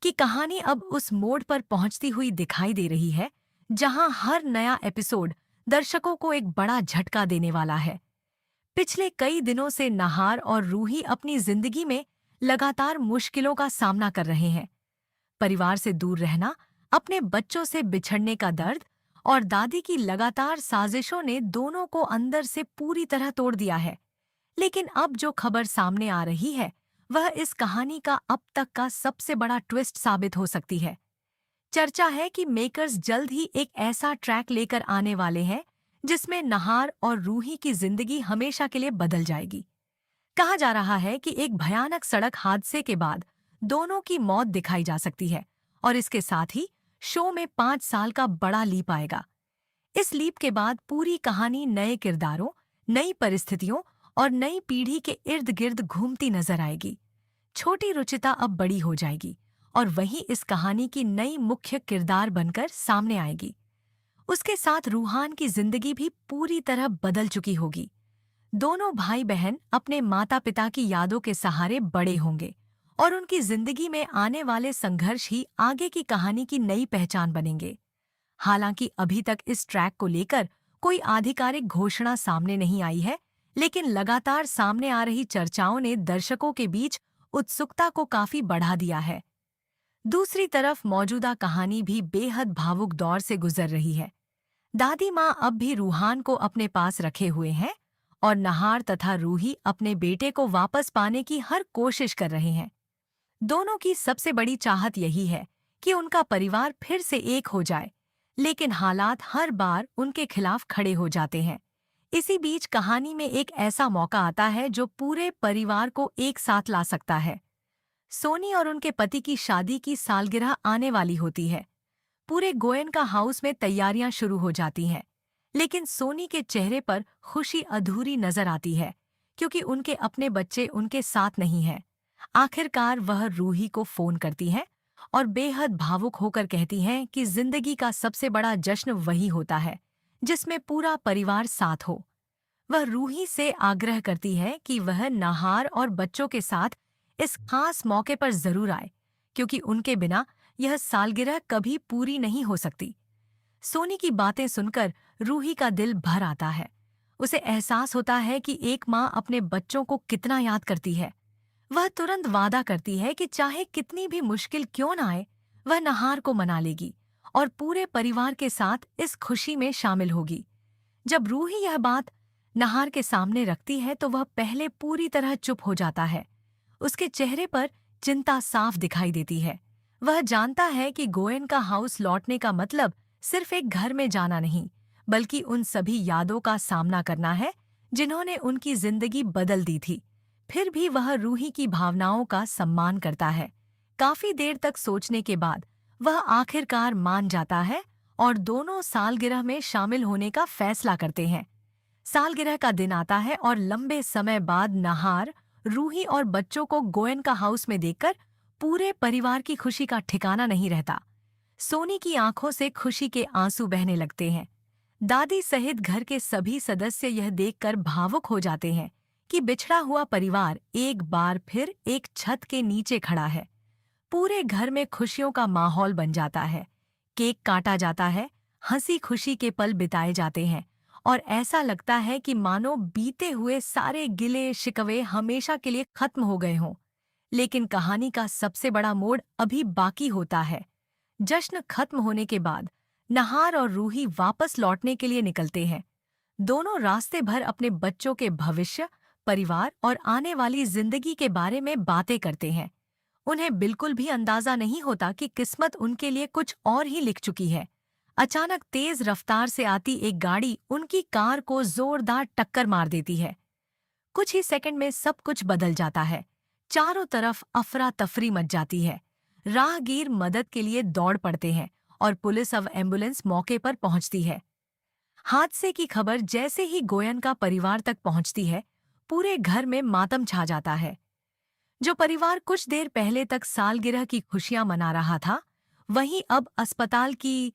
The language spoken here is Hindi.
कि कहानी अब उस मोड़ पर पहुंचती हुई दिखाई दे रही है जहां हर नया एपिसोड दर्शकों को एक बड़ा झटका देने वाला है। पिछले कई दिनों से नहार और रूही अपनी जिंदगी में लगातार मुश्किलों का सामना कर रहे हैं। परिवार से दूर रहना, अपने बच्चों से बिछड़ने का दर्द और दादी की लगातार साजिशों ने दोनों को अंदर से पूरी तरह तोड़ दिया है। लेकिन अब जो खबर सामने आ रही है वह इस कहानी का अब तक का सबसे बड़ा ट्विस्ट साबित हो सकती है। चर्चा है कि मेकर्स जल्द ही एक ऐसा ट्रैक लेकर आने वाले हैं जिसमें नहार और रूही की जिंदगी हमेशा के लिए बदल जाएगी। कहा जा रहा है कि एक भयानक सड़क हादसे के बाद दोनों की मौत दिखाई जा सकती है और इसके साथ ही शो में 5 साल का बड़ा लीप आएगा। इस लीप के बाद पूरी कहानी नए किरदारों, नई परिस्थितियों और नई पीढ़ी के इर्द गिर्द घूमती नजर आएगी। छोटी रुचिता अब बड़ी हो जाएगी और वही इस कहानी की नई मुख्य किरदार बनकर सामने आएगी। उसके साथ रूहान की जिंदगी भी पूरी तरह बदल चुकी होगी। दोनों भाई बहन अपने माता पिता की यादों के सहारे बड़े होंगे और उनकी जिंदगी में आने वाले संघर्ष ही आगे की कहानी की नई पहचान बनेंगे। हालांकि अभी तक इस ट्रैक को लेकर कोई आधिकारिक घोषणा सामने नहीं आई है, लेकिन लगातार सामने आ रही चर्चाओं ने दर्शकों के बीच उत्सुकता को काफी बढ़ा दिया है। दूसरी तरफ मौजूदा कहानी भी बेहद भावुक दौर से गुजर रही है। दादी माँ अब भी रूहान को अपने पास रखे हुए हैं और नहार तथा रूही अपने बेटे को वापस पाने की हर कोशिश कर रहे हैं। दोनों की सबसे बड़ी चाहत यही है कि उनका परिवार फिर से एक हो जाए, लेकिन हालात हर बार उनके खिलाफ खड़े हो जाते हैं। इसी बीच कहानी में एक ऐसा मौका आता है जो पूरे परिवार को एक साथ ला सकता है। सोनी और उनके पति की शादी की सालगिरह आने वाली होती है। पूरे गोयनका हाउस में तैयारियां शुरू हो जाती हैं, लेकिन सोनी के चेहरे पर खुशी अधूरी नजर आती है क्योंकि उनके अपने बच्चे उनके साथ नहीं हैं। आखिरकार वह रूही को फोन करती हैं और बेहद भावुक होकर कहती हैं कि जिंदगी का सबसे बड़ा जश्न वही होता है जिसमें पूरा परिवार साथ हो। वह रूही से आग्रह करती है कि वह नहार और बच्चों के साथ इस खास मौके पर जरूर आए, क्योंकि उनके बिना यह सालगिरह कभी पूरी नहीं हो सकती। सोनी की बातें सुनकर रूही का दिल भर आता है। उसे एहसास होता है कि एक माँ अपने बच्चों को कितना याद करती है। वह तुरंत वादा करती है कि चाहे कितनी भी मुश्किल क्यों न आए, वह नहार को मना लेगी और पूरे परिवार के साथ इस खुशी में शामिल होगी। जब रूही यह बात नहार के सामने रखती है तो वह पहले पूरी तरह चुप हो जाता है। उसके चेहरे पर चिंता साफ दिखाई देती है। वह जानता है कि गोयन का हाउस लौटने का मतलब सिर्फ एक घर में जाना नहीं, बल्कि उन सभी यादों का सामना करना है जिन्होंने उनकी जिंदगी बदल दी थी। फिर भी वह रूही की भावनाओं का सम्मान करता है। काफी देर तक सोचने के बाद वह आखिरकार मान जाता है और दोनों सालगिरह में शामिल होने का फैसला करते हैं। सालगिरह का दिन आता है और लंबे समय बाद नहार, रूही और बच्चों को गोयन का हाउस में देखकर पूरे परिवार की खुशी का ठिकाना नहीं रहता। सोनी की आंखों से खुशी के आंसू बहने लगते हैं। दादी सहित घर के सभी सदस्य यह देखकर भावुक हो जाते हैं कि बिछड़ा हुआ परिवार एक बार फिर एक छत के नीचे खड़ा है। पूरे घर में खुशियों का माहौल बन जाता है। केक काटा जाता है, हंसी खुशी के पल बिताए जाते हैं और ऐसा लगता है कि मानो बीते हुए सारे गिले शिकवे हमेशा के लिए खत्म हो गए हों। लेकिन कहानी का सबसे बड़ा मोड़ अभी बाकी होता है। जश्न खत्म होने के बाद नहार और रूही वापस लौटने के लिए निकलते हैं। दोनों रास्ते भर अपने बच्चों के भविष्य, परिवार और आने वाली जिंदगी के बारे में बातें करते हैं। उन्हें बिल्कुल भी अंदाजा नहीं होता कि किस्मत उनके लिए कुछ और ही लिख चुकी है। अचानक तेज रफ्तार से आती एक गाड़ी उनकी कार को जोरदार टक्कर मार देती है। कुछ ही सेकंड में सब कुछ बदल जाता है। चारों तरफ अफरा तफरी मच जाती है। राहगीर मदद के लिए दौड़ पड़ते हैं और पुलिस और एम्बुलेंस मौके पर पहुंचती है। हादसे की खबर जैसे ही गोयन का परिवार तक पहुंचती है, पूरे घर में मातम छा जाता है। जो परिवार कुछ देर पहले तक सालगिरह की खुशियां मना रहा था, वहीं अब अस्पताल की